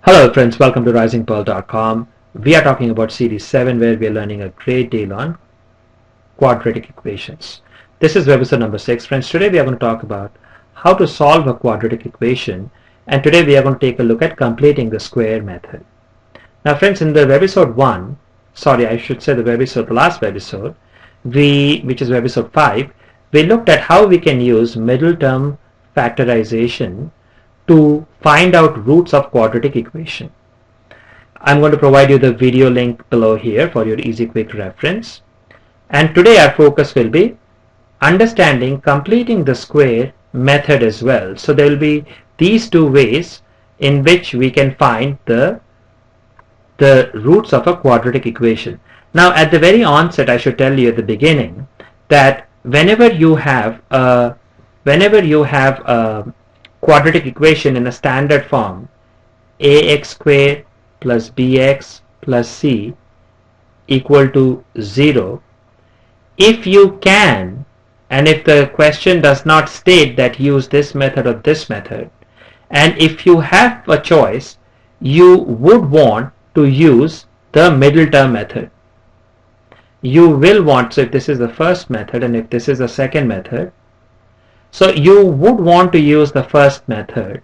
Hello friends, welcome to Risingpearl.com. We are talking about series 7 where we are learning a great deal on quadratic equations. This is webisode number 6. Friends, today we are going to talk about how to solve a quadratic equation, and today we are going to take a look at completing the square method. Now friends, in the webisode 1, the last webisode, which is webisode 5, we looked at how we can use middle term factorization to find out roots of quadratic equation. I'm going to provide you the video link below here for your easy quick reference. And today our focus will be understanding completing the square method as well. So there will be these two ways in which we can find the roots of a quadratic equation. Now at the very onset, I should tell you at the beginning that whenever you have a quadratic equation in a standard form, ax squared plus bx plus c equal to 0, if you can, and if the question does not state that use this method or this method, and if you have a choice, you would want to use the middle term method. You will want, so if this is the first method and if this is the second method, so you would want to use the first method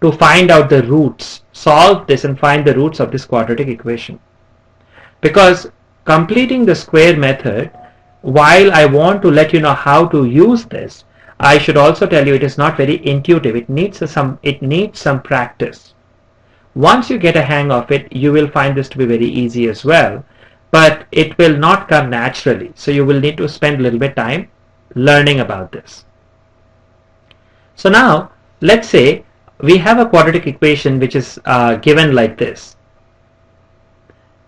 to find out the roots, solve this and find the roots of this quadratic equation. Because completing the square method, while I want to let you know how to use this, I should also tell you it is not very intuitive. It needs some practice. Once you get a hang of it, you will find this to be very easy as well, but it will not come naturally. So you will need to spend a little bit time learning about this. So now, let's say we have a quadratic equation which is given like this.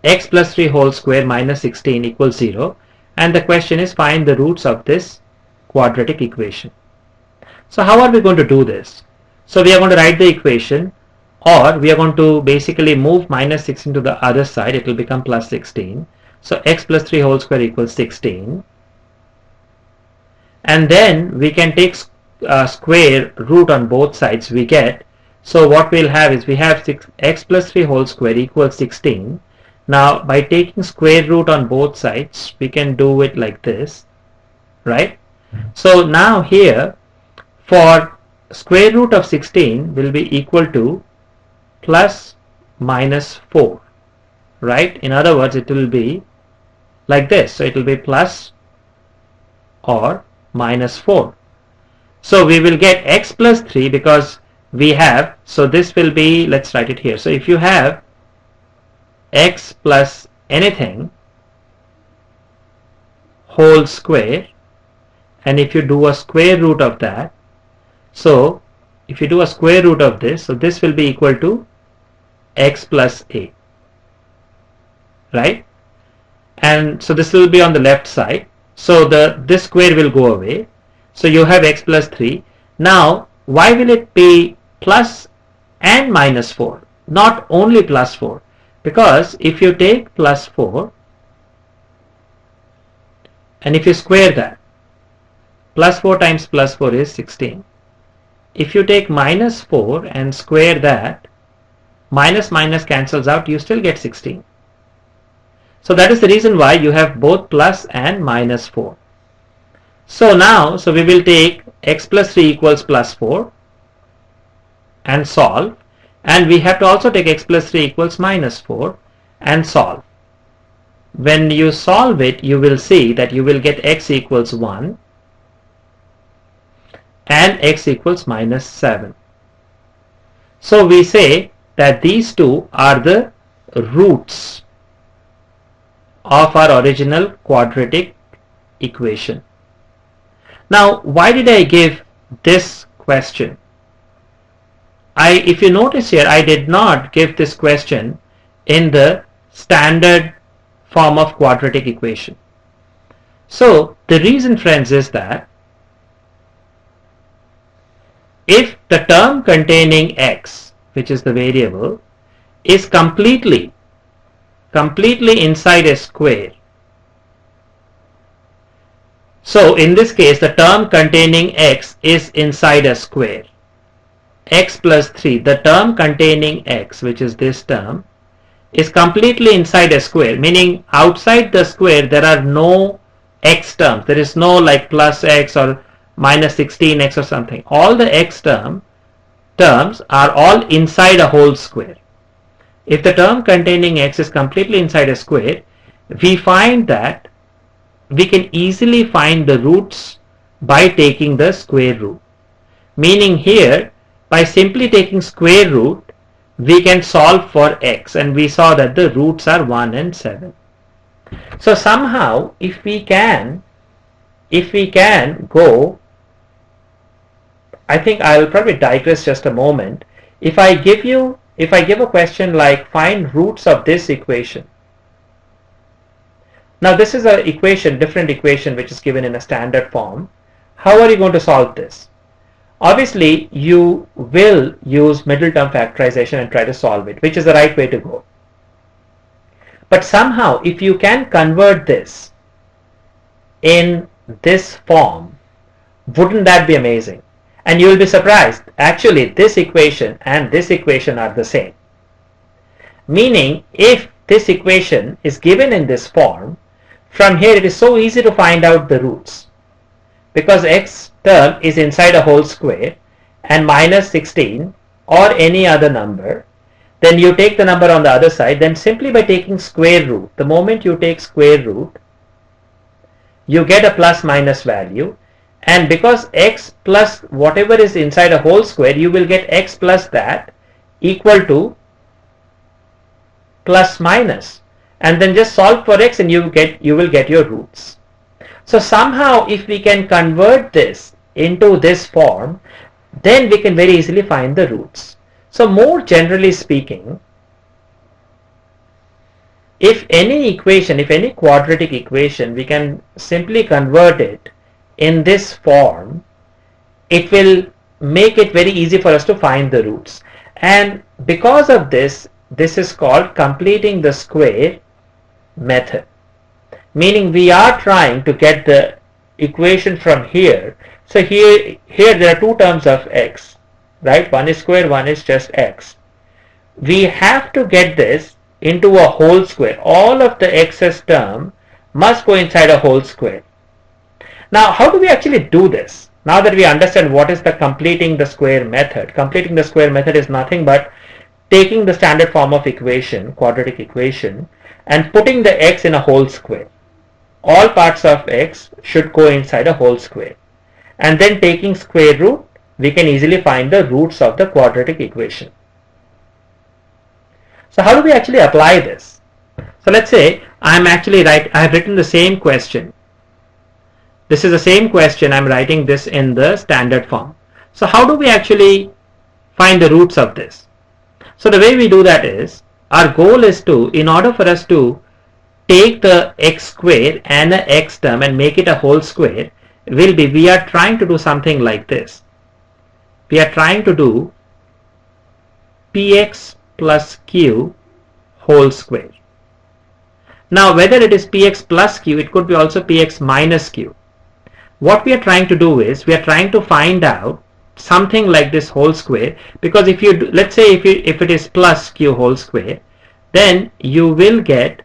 X plus 3 whole square minus 16 equals 0. And the question is find the roots of this quadratic equation. So how are we going to do this? So we are going to write the equation, or we are going to basically move minus 16 to the other side. It will become plus 16. So x plus 3 whole square equals 16. And then we can take square root on both sides we get. So what we'll have is we have x plus 3 whole square equals 16. Now by taking square root on both sides, we can do it like this, right? So now here, for square root of 16 will be equal to plus minus 4, right? In other words, it will be like this. So it will be plus or minus 4. So we will get x plus 3 because we have, so this will be, let's write it here. So if you have x plus anything whole square, and if you do a square root of that, so if you do a square root of this, so this will be equal to x plus a, right? And so this will be on the left side. So this square will go away. So you have x plus 3. Now, why will it be plus and minus 4? Not only plus 4. Because if you take plus 4 and if you square that, plus 4 times plus 4 is 16. If you take minus 4 and square that, minus minus cancels out, you still get 16. So that is the reason why you have both plus and minus 4. So now, so we will take x plus 3 equals plus 4 and solve, and we have to also take x plus 3 equals minus 4 and solve. When you solve it, you will see that you will get x equals 1 and x equals minus 7. So we say that these two are the roots of our original quadratic equation. Now, why did I give this question? If you notice here, I did not give this question in the standard form of quadratic equation. So the reason, friends, is that if the term containing x, which is the variable, is completely inside a square, so in this case the term containing x is inside a square, x plus 3, the term containing x, which is this term, is completely inside a square, meaning outside the square there are no x terms. There is no like plus x or minus 16x or something. All the x terms are all inside a whole square. If the term containing x is completely inside a square, we find that we can easily find the roots by taking the square root. Meaning here, by simply taking square root, we can solve for x, and we saw that the roots are 1 and 7. So somehow, if we can go, I think I will probably digress just a moment. If I give a question like find roots of this equation. Now this is a different equation which is given in a standard form. How are you going to solve this? Obviously, you will use middle term factorization and try to solve it, which is the right way to go. But somehow, if you can convert this in this form, wouldn't that be amazing? And you will be surprised. Actually, this equation and this equation are the same. Meaning, if this equation is given in this form, from here it is so easy to find out the roots. Because x term is inside a whole square and minus 16 or any other number, then you take the number on the other side, then simply by taking square root, the moment you take square root, you get a plus minus value, and because x plus whatever is inside a whole square, you will get x plus that equal to plus minus, and then just solve for x and you will get your roots. So somehow if we can convert this into this form, then we can very easily find the roots. So more generally speaking, if any quadratic equation, we can simply convert it in this form, it will make it very easy for us to find the roots. And because of this is called completing the square method. Meaning we are trying to get the equation from here. So here there are two terms of x, right? One is square, one is just x. We have to get this into a whole square. All of the excess term must go inside a whole square. Now, how do we actually do this? Now that we understand what is the completing the square method. Completing the square method is nothing but taking the standard form of equation, quadratic equation, and putting the x in a whole square. All parts of x should go inside a whole square. And then taking square root, we can easily find the roots of the quadratic equation. So how do we actually apply this? So let's say I have written the same question. This is the same question, I'm writing this in the standard form. So how do we actually find the roots of this? So the way we do that is, our goal is to, in order for us to take the x square and the x term and make it a whole square, we are trying to do something like this. We are trying to do px plus q whole square. Now whether it is px plus q, it could be also px minus q. What we are trying to do is, we are trying to find out something like this whole square, because if you do, let's say if it is plus q whole square, then you will get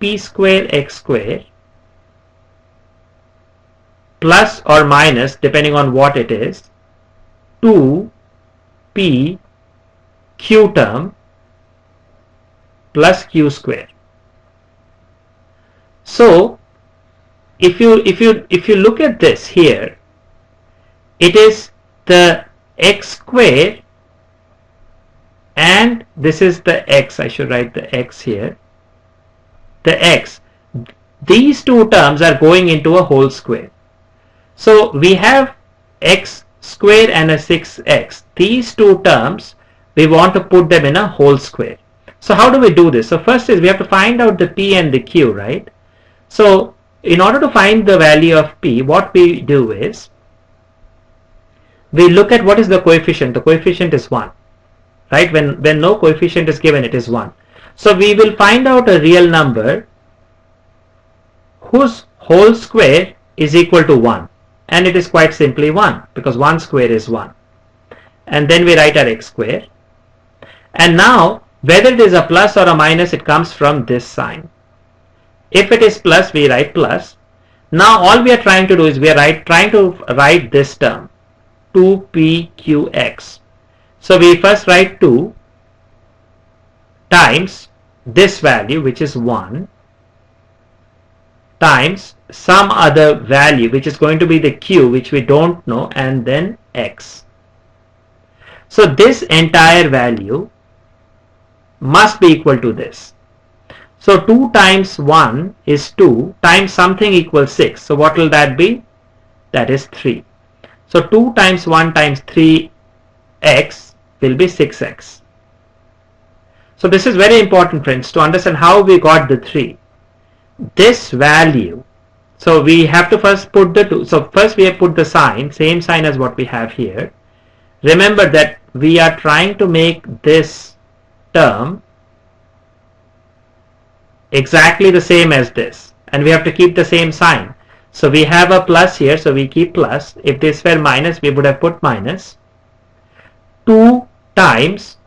p square x square plus or minus, depending on what it is, 2p q term plus q square. So if you look at this here, it is the x square and this is the x. I should write the x here. The x. These two terms are going into a whole square. So we have x square and a 6x. These two terms, we want to put them in a whole square. So how do we do this? So first is we have to find out the p and the q, right? So in order to find the value of p, what we do is, we look at what is the coefficient. The coefficient is 1, right? When no coefficient is given, it is 1. So we will find out a real number whose whole square is equal to 1. And it is quite simply 1, because 1 square is 1. and then we write our x square. And now whether it is a plus or a minus, it comes from this sign. If it is plus, we write plus. Now all we are trying to do is we are trying to write this term 2pqx. So we first write 2 times this value, which is 1, times some other value which is going to be the q, which we don't know, and then x. So this entire value must be equal to this. So 2 times 1 is 2 times something equals 6. So what will that be? That is 3. So 2 times 1 times 3x will be 6x. So this is very important, friends, to understand how we got the 3. This value, so we have to first put the 2. So first we have put the sign, same sign as what we have here. Remember that we are trying to make this term exactly the same as this, and we have to keep the same sign. So we have a plus here, so we keep plus. If this were minus, we would have put minus. 2 times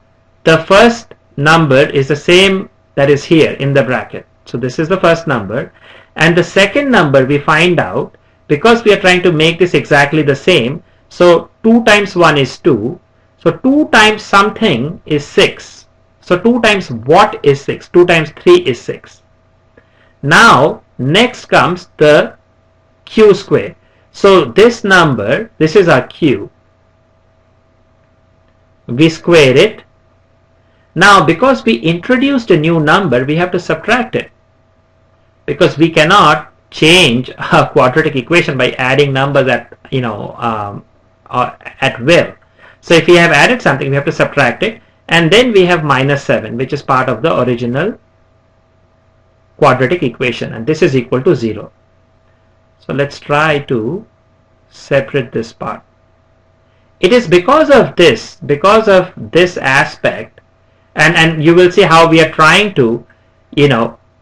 the first number is the same that is here in the bracket. So this is the first number, and the second number we find out, because we are trying to make this exactly the same. So 2 times 1 is 2. So 2 times something is 6. So 2 times what is 6? 2 times 3 is 6. Now next comes the q square. So this number, this is our q. We square it. Now because we introduced a new number, we have to subtract it, because we cannot change a quadratic equation by adding numbers at at will. So if we have added something, we have to subtract it, and then we have minus 7, which is part of the original quadratic equation, and this is equal to 0. So let's try to separate this part. It is because of this aspect, and you will see how we are trying to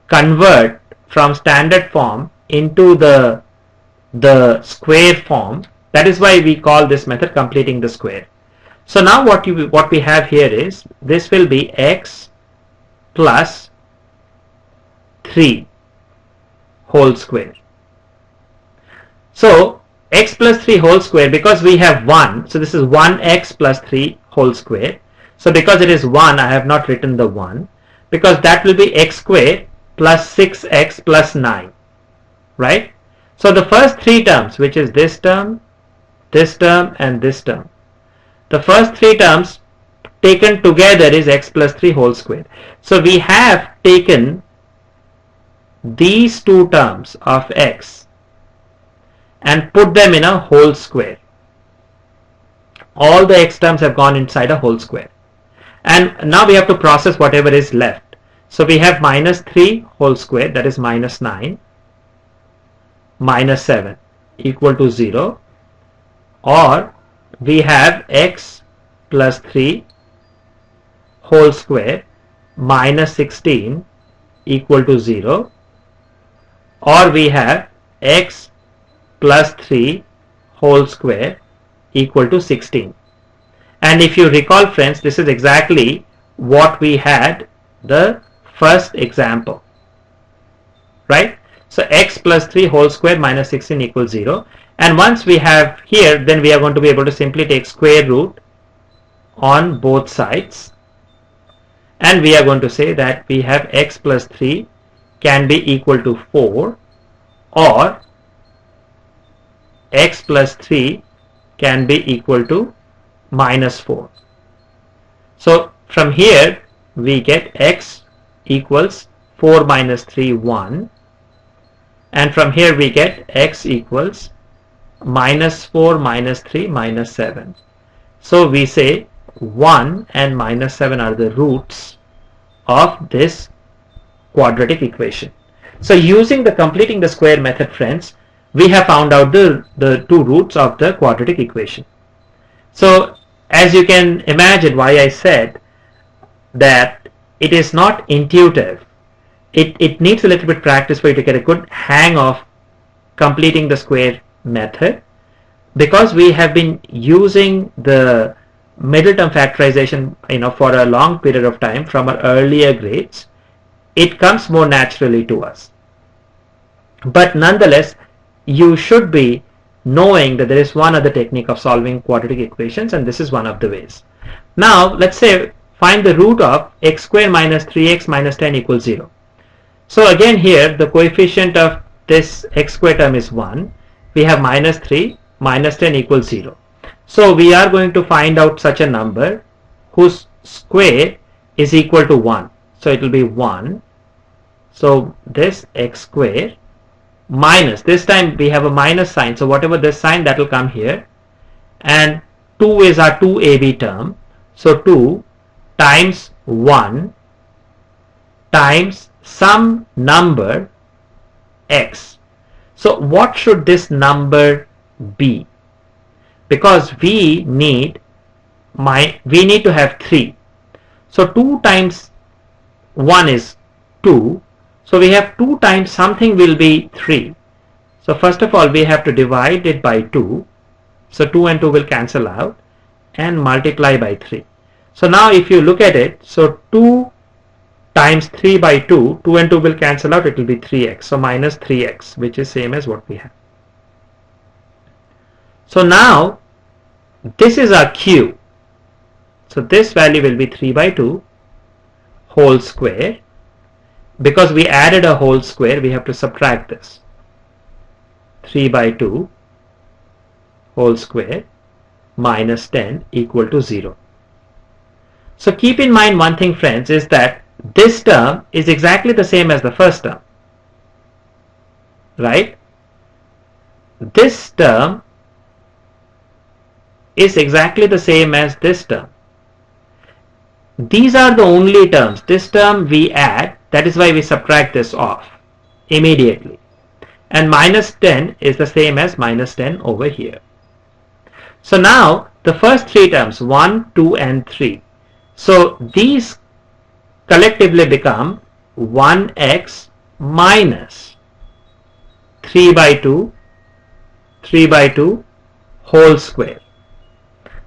convert from standard form into the square form. That is why we call this method completing the square. So now what we have here is, this will be x plus 3 whole square. So x plus 3 whole square, because we have 1, so this is 1x plus 3 whole square. So because it is 1, I have not written the 1, because that will be x square plus 6x plus 9, right? So the first 3 terms, which is this term, and this term, the first 3 terms taken together is x plus 3 whole square. So we have taken these 2 terms of x and put them in a whole square. All the x terms have gone inside a whole square, and now we have to process whatever is left. So we have minus 3 whole square, that is minus 9, minus 7 equal to 0, or we have x plus 3 whole square minus 16 equal to 0, or we have x plus 3 whole square equal to 16. And if you recall, friends, this is exactly what we had the first example, right? So x plus 3 whole square minus 16 equals 0. And once we have here, then we are going to be able to simply take square root on both sides, and we are going to say that we have x plus 3 can be equal to 4, or x plus 3 can be equal to minus 4. So from here we get x equals 4 minus 3, 1, and from here we get x equals minus 4 minus 3 minus 7. So we say 1 and minus 7 are the roots of this quadratic equation. So using the completing the square method, friends, we have found out the 2 roots of the quadratic equation. So as you can imagine why I said that it is not intuitive. It needs a little bit practice for you to get a good hang of completing the square method, because we have been using the middle term factorization, for a long period of time from our earlier grades, it comes more naturally to us. But nonetheless, you should be knowing that there is one other technique of solving quadratic equations, and this is one of the ways. Now let's say find the root of x square minus 3x minus 10 equals 0. So again here the coefficient of this x square term is 1. We have minus 3 minus 10 equals 0. So we are going to find out such a number whose square is equal to 1. So it will be 1. So this x square minus, this time we have a minus sign, so whatever this sign, that will come here, and 2 is our 2ab term, so 2 times 1 times some number x. So what should this number be? Because we need to have 3, so 2 times 1 is 2. So we have 2 times something will be 3. So first of all we have to divide it by 2. So 2 and 2 will cancel out and multiply by 3. So now if you look at it, so 2 times 3 by 2, 2 and 2 will cancel out, it will be 3x. So minus 3x, which is same as what we have. So now this is our q. So this value will be 3 by 2 whole square. Because we added a whole square, we have to subtract this. 3 by 2 whole square minus 10 equal to 0. So keep in mind one thing, friends, is that this term is exactly the same as the first term. Right? This term is exactly the same as this term. These are the only terms. This term we add, that is why we subtract this off immediately. And minus 10 is the same as minus 10 over here. So now the first 3 terms, 1, 2 and 3. So these collectively become 1x minus 3 by 2 whole square.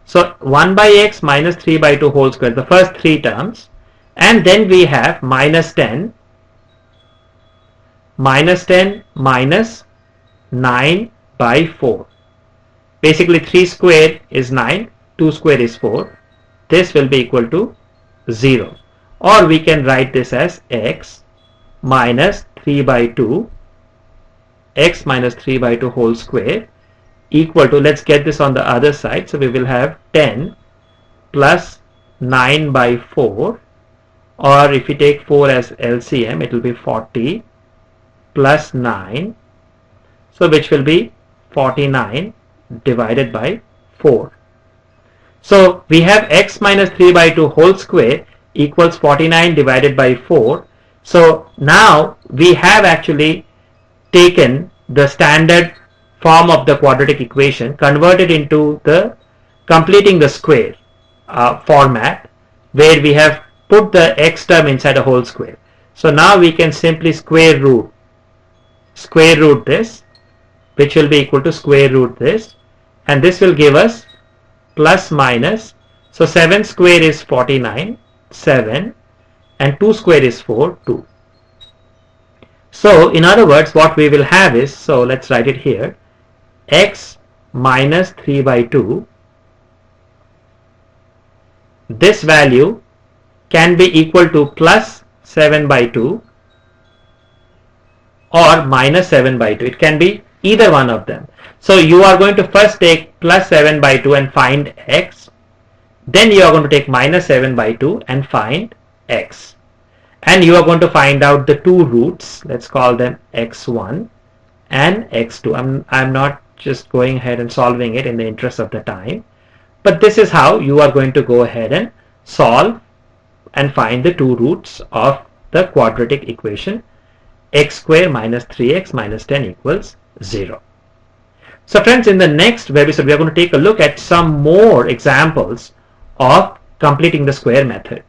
So 1 by x minus 3 by 2 whole square, the first 3 terms, and then we have minus 10 minus 9 by 4. Basically 3 square is 9, 2 square is 4. This will be equal to 0. Or we can write this as x minus 3 by 2, x minus 3 by 2 whole square equal to, let's get this on the other side, so we will have 10 plus 9 by 4, or if we take 4 as LCM, it will be 40 plus 9, so which will be 49 divided by 4. So we have x minus 3 by 2 whole square equals 49 divided by 4. So now we have actually taken the standard form of the quadratic equation, converted into the completing the square format, where we have put the x term inside a whole square. So now we can simply square root this, which will be equal to square root this, and this will give us plus minus. So 7 square is 49, 7, and 2 square is 4, 2. So in other words, what we will have is, so let's write it here, x minus 3 by 2, this value can be equal to plus 7 by 2 or minus 7 by 2. It can be either one of them. So you are going to first take plus 7 by 2 and find x. Then you are going to take minus 7 by 2 and find x. And you are going to find out the two roots. Let's call them x1 and x2. I'm not just going ahead and solving it in the interest of the time. But this is how you are going to go ahead and solve and find the two roots of the quadratic equation x square minus 3x minus 10 equals 0. So friends, in the next webisode, we are going to take a look at some more examples of completing the square method.